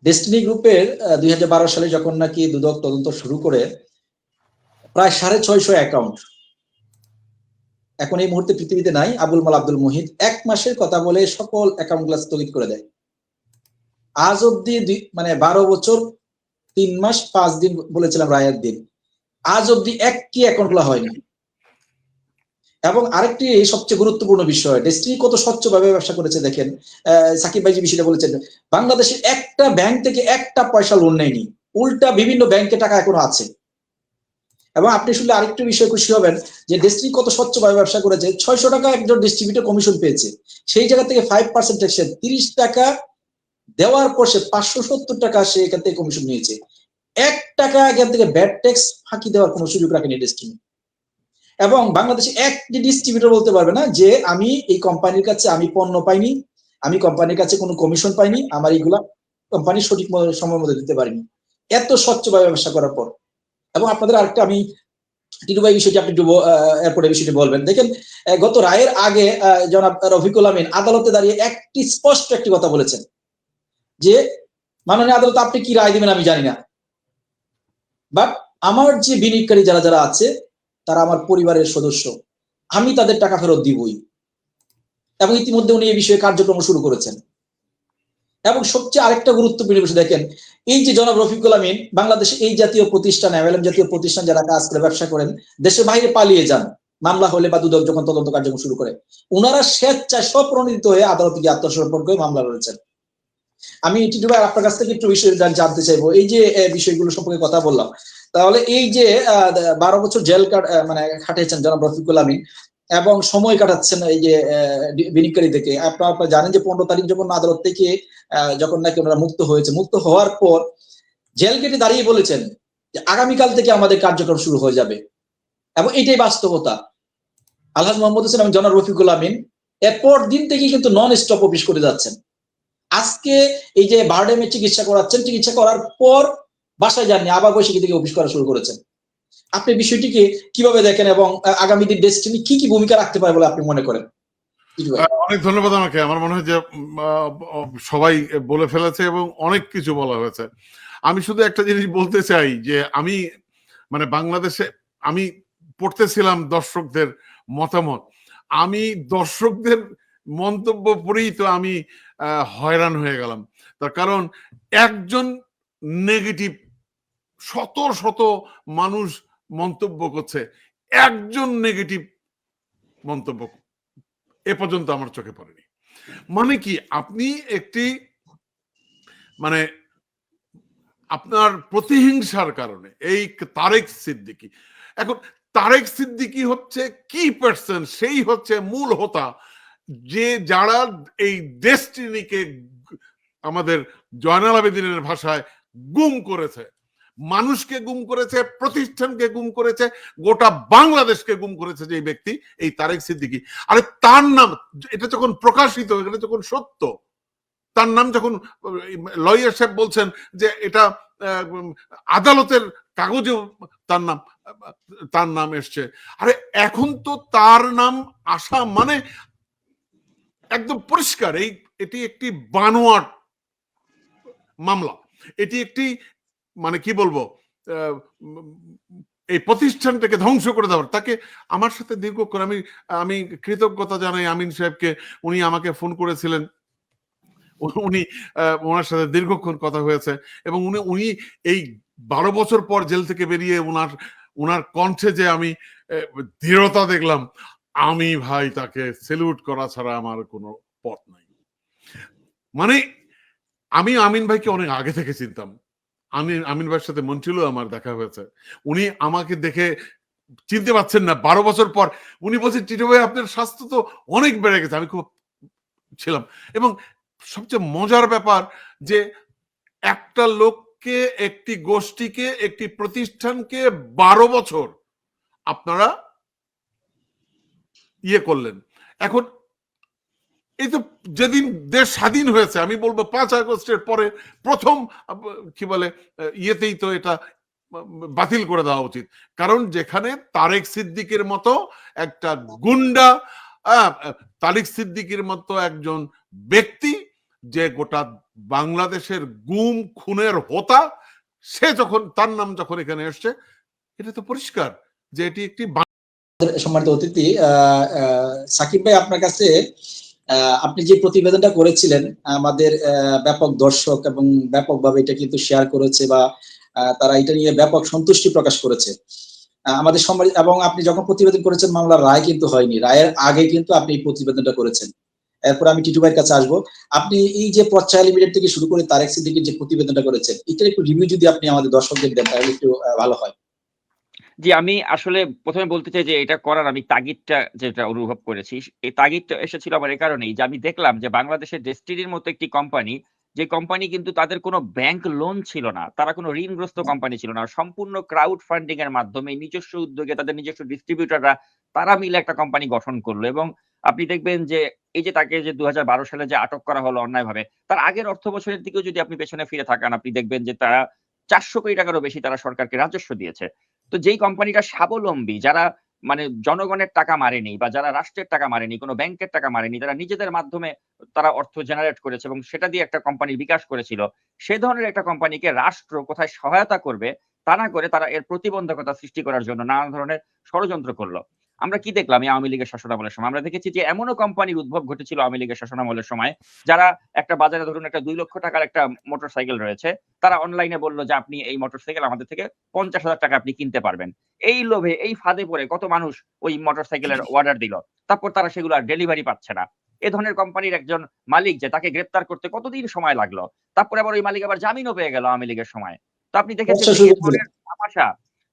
Destiny গ্রুপের 2012 সালে যখন নাকি দুদক তদন্ত শুরু করে প্রায় 650 অ্যাকাউন্ট এখন এই মুহূর্তে পৃথিবীতে নাই। আবুল মাল আব্দুল মুহিত 1 মাসের কথা বলে সকল অ্যাকাউন্ট গুলা স্থগিত করে দেয়। আজ অব্দি মানে 12 বছর 3 মাস 5 দিন বলেছিলাম রায়ের দিন, আজ অব্দি একটি অ্যাকাউন্ট খোলা হয়নি। এবং আরেকটি সবচেয়ে গুরুত্বপূর্ণ বিষয়, ডেস্টিনি কত স্বচ্ছভাবে ব্যবসা করেছে দেখেন। সাকিব ভাই যে বিষয়টা বলেছেন, বাংলাদেশের একটা ব্যাংক থেকে একটা পয়সা লোন নেয়নি, উল্টা বিভিন্ন ব্যাংকে টাকা এখনো আছে। এবং আপনি শুনলে আরেকটু বিষয় খুশি হবেন যে ডেস্টিনি কত স্বচ্ছভাবে ব্যবসা করেছে। 600 টাকা একজন ডিস্ট্রিবিউটর কমিশন পেয়েছে, সেই জায়গা থেকে 5% ট্যাক্স 30 টাকা দেওয়ার পর সে 570 টাকা সে এখান থেকে কমিশন নিয়েছে। 1 টাকা এখান থেকে ব্যাড ট্যাক্স ফাঁকি দেওয়ার কোনো সুযোগ রাখেনি ডেস্টিনি। এবং বাংলাদেশে একটি ডিস্ট্রিবিউটর বলতে পারবে না যে আমি এই কোম্পানির কাছে আমি পণ্য পাইনি, আমি কোম্পানির কাছে কোনো কমিশন পাইনি, আমার এইগুলা কোম্পানি সঠিক সময় মতো দিতে পারিনি, এত স্বচ্ছভাবে ব্যবসা করার পর। এবং আপনাদের আরেকটা আমি টিটু ভাই বিষয়টি আপনি এরপরে বিষয়টি বলবেন। দেখেন গত রায়ের আগে জনাব রফিকুল আমিন আদালতে দাঁড়িয়ে একটি স্পষ্ট একটি কথা বলেছেন যে মাননীয় আদালত আপনি কি রায় দিবেন আমি জানি না, বাট আমার যে বিনিয়োগকারী যারা যারা আছে তারা আমার পরিবারের সদস্য, আমি তাদের টাকা ফেরত দিবই। এবং ইতিমধ্যে উনি এই বিষয়ে কার্যক্রম শুরু করেছেন। এবং সবচেয়ে আরেকটা গুরুত্বপূর্ণ বিষয় দেখেন, এই যে জনাব রফিকুল আমিন বাংলাদেশে এই জাতীয় প্রতিষ্ঠান এমএলএম জাতীয় প্রতিষ্ঠান যারা কাজ করে ব্যবসা করেন দেশের বাইরে পালিয়ে যান মামলা হলে বা দুদক যখন তদন্ত কার্যক্রম শুরু করে, ওনারা স্বেচ্ছায় স্বপ্রণোদিত হয়ে আদালতে গিয়ে আত্মসমর্পণ করে মামলা লড়েছেন। আমি টিটু ভাই আপনার কাছ থেকে একটু বিষয় জানতে চাইবো, এই যে বিষয়গুলো সম্পর্কে কথা বললাম, তাহলে এই যে 12 বছর জেল মানে খাটিয়েছেন জনাব রফিকুল আমিন এবং সময় কাটাচ্ছেন এই যে বিনিয়োগকারী থেকে, আপনারা জানেন যে 15 তারিখ যখন আদালত থেকে যখন নাকি ওনারা মুক্ত হয়েছে, মুক্ত হওয়ার পর জেল গেটে দাঁড়িয়ে বলেছেন যে আগামীকাল থেকে আমাদের কার্যক্রম শুরু হয়ে যাবে। এবং এটাই বাস্তবতা। আলহাজ মোহাম্মদ হোসেন এবং জনাব রফিকুল আমিন এরপর দিন থেকে কিন্তু নন স্টপ অফিস করে যাচ্ছেন। আজকে এই যে বারডেমে চিকিৎসা করাচ্ছেন, চিকিৎসা করার পর বাসায় যাননি, আবার বৈশাখী থেকে অফিস করা শুরু করেছেন। আপনি বিষয়টিকে কিভাবে দেখেন এবং আগামী দিন ডেস্টিনি কি কি ভূমিকা রাখতে পারে বলে আপনি মনে করেন? অনেক ধন্যবাদ। আমাকে আমার মনে হয় যে সবাই বলে ফেলেছে এবং অনেক কিছু বলা হয়েছে। আমি শুধু একটা জিনিস বলতে চাই যে আমি মানে বাংলাদেশে আমি পড়তেছিলাম দর্শকদের মতামত, আমি দর্শকদের মন্তব্য পড়েই তো আমি হয়রান হয়ে গেলাম। তার কারণ একজন নেগেটিভ, শত শত মানুষ মন্তব্য করছে, একজন নেগেটিভ মন্তব্য এ পর্যন্ত আমার চোখে পড়েনি। মানে কি, আপনি একটি মানে আপনার প্রতিহিংসার কারণে এই তারেক সিদ্দিকী, এখন তারেক সিদ্দিকী হচ্ছে কি পার্সন, সেই হচ্ছে মূল হোতা যে যারা এই ডেস্টিনিকে আমাদের জয়নাল আবেদিনের ভাষায় গুম করেছে, মানুষকে গুম করেছে, প্রতিষ্ঠানকে গুম করেছে, গোটা বাংলাদেশকে গুম করেছে যে ব্যক্তি এই তারেক সিদ্দিকী। আরে তার নাম, এটা যখন প্রকাশিত, এটা যখন সত্য, তার নাম যখন লয়ার সাহেব বলছেন যে এটা আদালতের কাগজেও তার নাম এসছে, আরে এখন তো তার নাম আসা মানে একদম পরিষ্কার এটি একটি বানোয়াট মামলা, এটি একটি মানে কি বলবো এই প্রতিষ্ঠানটাকে ধ্বংস করে দেওয়ার। তাকে আমার সাথে দীর্ঘক্ষণ আমি কৃতজ্ঞতা জানাই আমিন সাহেবকে, উনি আমাকে ফোন করেছিলেন, উনি ওনার সাথে দীর্ঘক্ষণ কথা হয়েছে এবং উনি এই 12 বছর পর জেল থেকে বেরিয়ে ওনার কণ্ঠে যে আমি দৃঢ়তা দেখলাম, আমি ভাই তাকে সেলুট করা ছাড়া আমার কোনো পথ নাই। মানে আমি আমিন ভাইকে অনেক আগে থেকে চিনতাম, আমিন ভাইয়ের সাথে মন্ট্রিলেও আমার দেখা হয়েছে, উনি আমাকে দেখে চিনতে পারছেন না 12 বছর পর। উনি বলছেন টিটু ভাই আপনার স্বাস্থ্য তো অনেক বেড়ে গেছে। আমি খুব ছিলাম। এবং সবচেয়ে মজার ব্যাপার যে একটা লোককে, একটি গোষ্ঠীকে, একটি প্রতিষ্ঠানকে 12 বছর আপনারা ইয়ে করলেন। এখন এই তো যেদিন দেশ স্বাধীন হয়েছে, আমি বলবো 5 আগস্টের পরে প্রথম কি বলে ইয়েতেই তো এটা বাতিল করে দেওয়া উচিত। কারণ যেখানে তারেক সিদ্দিকের মতো একটা গুন্ডা, তারেক সিদ্দিকের মতো একজন ব্যক্তি যে গোটা বাংলাদেশের গুম খুনের হোতা সে যখন তার নাম যখন এখানে এসছে, এটা তো পরিষ্কার যে এটি একটি সম্মানিত অতিথি সাকিব ভাই, আপনার কাছে আপনি যে প্রতিবেদনটা করেছিলেন আমাদের ব্যাপক দর্শক এবং ব্যাপকভাবে এটা কিন্তু শেয়ার করেছে বা তারা এটা নিয়ে ব্যাপক সন্তুষ্টি প্রকাশ করেছে আমাদের সমাজ। এবং আপনি যখন প্রতিবেদন করেছেন মামলার রায় কিন্তু হয়নি, রায়ের আগে কিন্তু আপনি এই প্রতিবেদনটা করেছেন। এরপর আমি টিটু ভাইয়ের কাছে আসবো। আপনি এই যে পথ লিমিটেড থেকে শুরু করে তারেক সিদ্দিকীর যে প্রতিবেদনটা করেছেন, এটার একটু রিভিউ যদি আপনি আমাদের দর্শকদের দেন তাহলে একটু ভালো হয়। জি, আমি আসলে ১ম এ বলতে চাই যে এটা করার আমি তাগিদটা যেটা অনুভব করেছি, এই তাগিদটা এসেছিল আমার এই কারণেই যে আমি দেখলাম যে বাংলাদেশের ডেস্টিনির মতো একটি কোম্পানি, যে কোম্পানি কিন্তু তাদের কোনো ব্যাংক লোন ছিল না। তারা কোনো ঋণগ্রস্ত কোম্পানি ছিল না। সম্পূর্ণ ক্রাউড ফান্ডিং এর মাধ্যমে নিজস্ব উদ্যোগে তাদের নিজস্ব ডিস্ট্রিবিউটররা তারা মিলে একটা কোম্পানি গঠন করলো এবং আপনি দেখবেন যে এই যে তাকে যে ২০১২ সালে যে আটক করা হলো অন্যায়ভাবে, তার আগের অর্থ বছরের দিকেও যদি আপনি পেছনে ফিরে তাকান, আপনি দেখবেন যে তারা ৳৪০০ কোটি টাকারও বেশি তারা সরকারকে রাজস্ব দিয়েছে। তো যেই কোম্পানিটা স্বাবলম্বী, যারা মানে জনগণের টাকা মারেনি বা যারা রাষ্ট্রের টাকা মারেনি, কোন ব্যাংকের টাকা মারেনি, তারা নিজেদের মাধ্যমে তারা অর্থ জেনারেট করেছে এবং সেটা দিয়ে একটা কোম্পানির বিকাশ করেছিল। সে ধরনের একটা কোম্পানিকে রাষ্ট্র কোথায় সহায়তা করবে, তা না করে তারা এর প্রতিবন্ধকতা সৃষ্টি করার জন্য নানা ধরনের ষড়যন্ত্র করল। আমরা কি দেখলাম এই আওয়ামী লীগের শাসনামলের সময়? আমরা দেখেছি যে এমনও কোম্পানির উদ্ভব ঘটেছিল আওয়ামী লীগের শাসনামলের সময়, যারা একটা বাজারে ধরুন একটা ৳২,০০,০০০ টাকার একটা মোটরসাইকেল রয়েছে। তারা অনলাইনে বলল যে আপনি এই মোটরসাইকেল আমাদের থেকে ৳৫০,০০০ আপনি কিনতে পারবেন। এই লোভে, এই ফাঁদে পড়ে কত মানুষ ওই মোটরসাইকেলের অর্ডার দিল। তারপর তারা সেগুলো আর ডেলিভারি পাচ্ছে না। এ ধরনের কোম্পানির একজন মালিক যে তাকে গ্রেপ্তার করতে কতদিন সময় লাগলো। তারপরে আবার ওই মালিক আবার জামিনও পেয়ে গেল আওয়ামী লীগের সময়। তো আপনি দেখেছেন যে এ ধরনের তামাশা,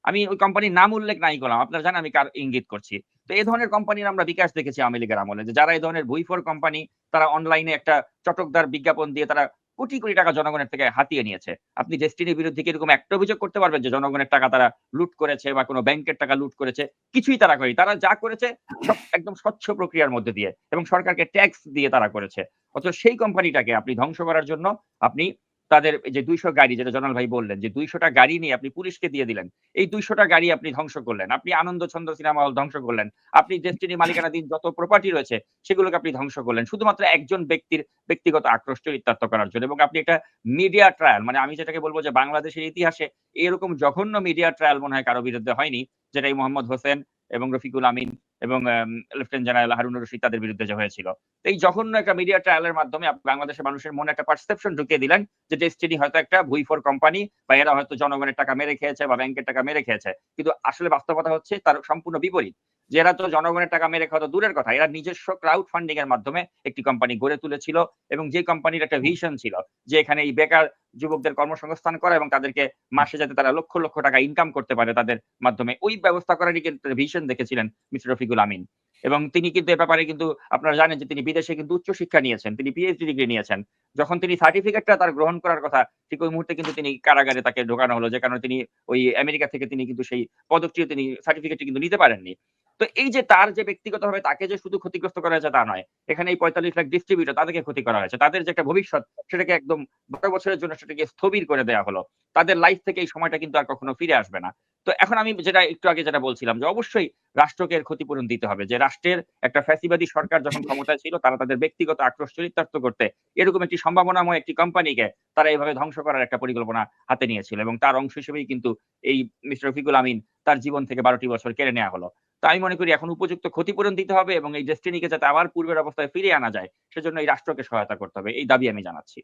আমি ওই কোম্পানির নাম উল্লেখ নাই করলাম। আপনারা জানেন আমি কার ইঙ্গিত করছি। তো এই ধরনের কোম্পানির আমরা বিকাশ দেখেছি আওয়ামী লীগের আমলে, যে যারা এই ধরনের ভুইফোর কোম্পানি, তারা অনলাইনে একটা চটকদার বিজ্ঞাপন দিয়ে তারা কোটি, কোটি টাকা জনগণের থেকে হাতিয়ে নিয়েছে। আপনি ডেস্টিনির বিরুদ্ধে কি এরকম একটা অভিযোগ করতে পারবেন যে জনগণের টাকা তারা লুট করেছে বা কোন ব্যাংকের টাকা লুট করেছে? কিছুই তারা করেনি। তারা যা করেছে সব একদম স্বচ্ছ প্রক্রিয়ার মধ্যে দিয়ে এবং সরকারকে ট্যাক্স দিয়ে তারা করেছে। অথচ সেই কোম্পানিটাকে আপনি ধ্বংস করার জন্য আপনি তাদের এই যে ২০০ গাড়ি, যেটা জনাল ভাই বললেন যে ২০০ টা গাড়ি নিয়ে আপনি পুলিশকে দিয়ে দিলেন। এই ২০০ টা গাড়ি আপনি ধ্বংস করলেন। আপনি আনন্দ ছন্দ সিনেমা হল ধ্বংস করলেন। আপনি ডেস্টিনি মালিকানাধীন যত প্রপার্টি রয়েছে সেগুলোকে আপনি ধ্বংস করলেন। শুধুমাত্র একজন ব্যক্তির ব্যক্তিগত আক্রোশ চরিতার্থ করার জন্য এবং আপনি একটা মিডিয়া ট্রায়াল, মানে আমি যেটাকে বলব যে বাংলাদেশের ইতিহাসে এরকম জঘন্য মিডিয়া ট্রায়াল মনে হয় কারো বিরুদ্ধে হয়নি, যেটা এই মোহাম্মদ হোসেন এবং রফিকুল আমিন এবং লেফটেন্যান্ট জেনারেল হারুনুর রশিদ তাদের বিরুদ্ধে যে হয়েছিল। তো এই জঘন্য একটা মিডিয়া ট্রায়াল এর মাধ্যমে আপনি বাংলাদেশের মানুষের মনে একটা পারসেপশন ঢুকিয়ে দিলেন যে ডেস্টিনি হয়তো একটা ভুইফোর কোম্পানি বা এরা হয়তো জনগণের টাকা মেরে খেয়েছে বা ব্যাংকের টাকা মেরে খেয়েছে। কিন্তু আসলে বাস্তবতা হচ্ছে তার সম্পূর্ণ বিপরীত। যে এরা তো জনগণের টাকা মেরে খাওয়া তো দূরের কথা, এরা নিজস্ব ক্রাউড ফান্ডিং এর মাধ্যমে একটি কোম্পানি গড়ে তুলেছিল এবং যে কোম্পানির একটা ভিশন ছিল যে এখানে এই বেকার যুবকদের কর্মসংস্থান করা এবং তাদেরকে মাসে যাতে তারা লক্ষ, লক্ষ টাকা ইনকাম করতে পারে তাদের মাধ্যমে, ওই ব্যবস্থা করারই কিন্তু ভিশন দেখেছিলেন মিস্টার রফিকুল আমিন। এবং তিনি কিন্তু এ ব্যাপারে কিন্তু আপনারা জানেন যে তিনি বিদেশে কিন্তু উচ্চ শিক্ষা নিয়েছেন। তিনি পিএইচডি ডিগ্রি নিয়েছেন। যখন তিনি সার্টিফিকেটটা তার গ্রহণ করার কথা, ঠিক ওই মুহূর্তে কিন্তু তিনি কারাগারে তাকে ঢোকানো হলো। যে কারণে তিনি ওই আমেরিকা থেকে তিনি কিন্তু সেই পদকটিও তিনি সার্টিফিকেটটি কিন্তু নিতে পারেননি। তো এই যে তার যে ব্যক্তিগতভাবে তাকে যে শুধু ক্ষতিগ্রস্ত করা হয়েছে তা নয়। এখানে এই ৪৫ লাখ ডিস্ট্রিবিউটর তাদেরকে ক্ষতি করা হয়েছে। তাদের যে একটা ভবিষ্যৎ সেটাকে একদম ১২ বছরের জন্য সেটাকে স্থবির করে দেয়া হলো। তাদের লাইফ থেকে এই সময়টা কিন্তু আর কখনো ফিরে আসবে না। তো এখন আমি যেটা একটু আগে যেটা বলছিলাম যে অবশ্যই রাষ্ট্রকে এর ক্ষতিপূরণ দিতে হবে। যে রাষ্ট্রের একটা ফ্যাসিবাদী সরকার যখন ক্ষমতায় ছিল তারা তাদের ব্যক্তিগত আক্রোশ চরিতার্থ করতে এরকম একটি সম্ভাবনাময় একটি কোম্পানিকে তারা এভাবে ধ্বংস করার একটা পরিকল্পনা হাতে নিয়েছিল এবং তার অংশ হিসেবেই কিন্তু এই মিস্টার রফিকুল আমিন তার জীবন থেকে ১২টি বছর কেড়ে নেয়া হলো। তো আমি মনে করি এখন উপযুক্ত ক্ষতিপূরণ দিতে হবে এবং এই ডেস্টিনিকে যাতে আবার পূর্বের অবস্থায় ফিরিয়ে আনা যায় সেজন্য এই রাষ্ট্রকে সহায়তা করতে হবে। এই দাবি আমি জানাচ্ছি।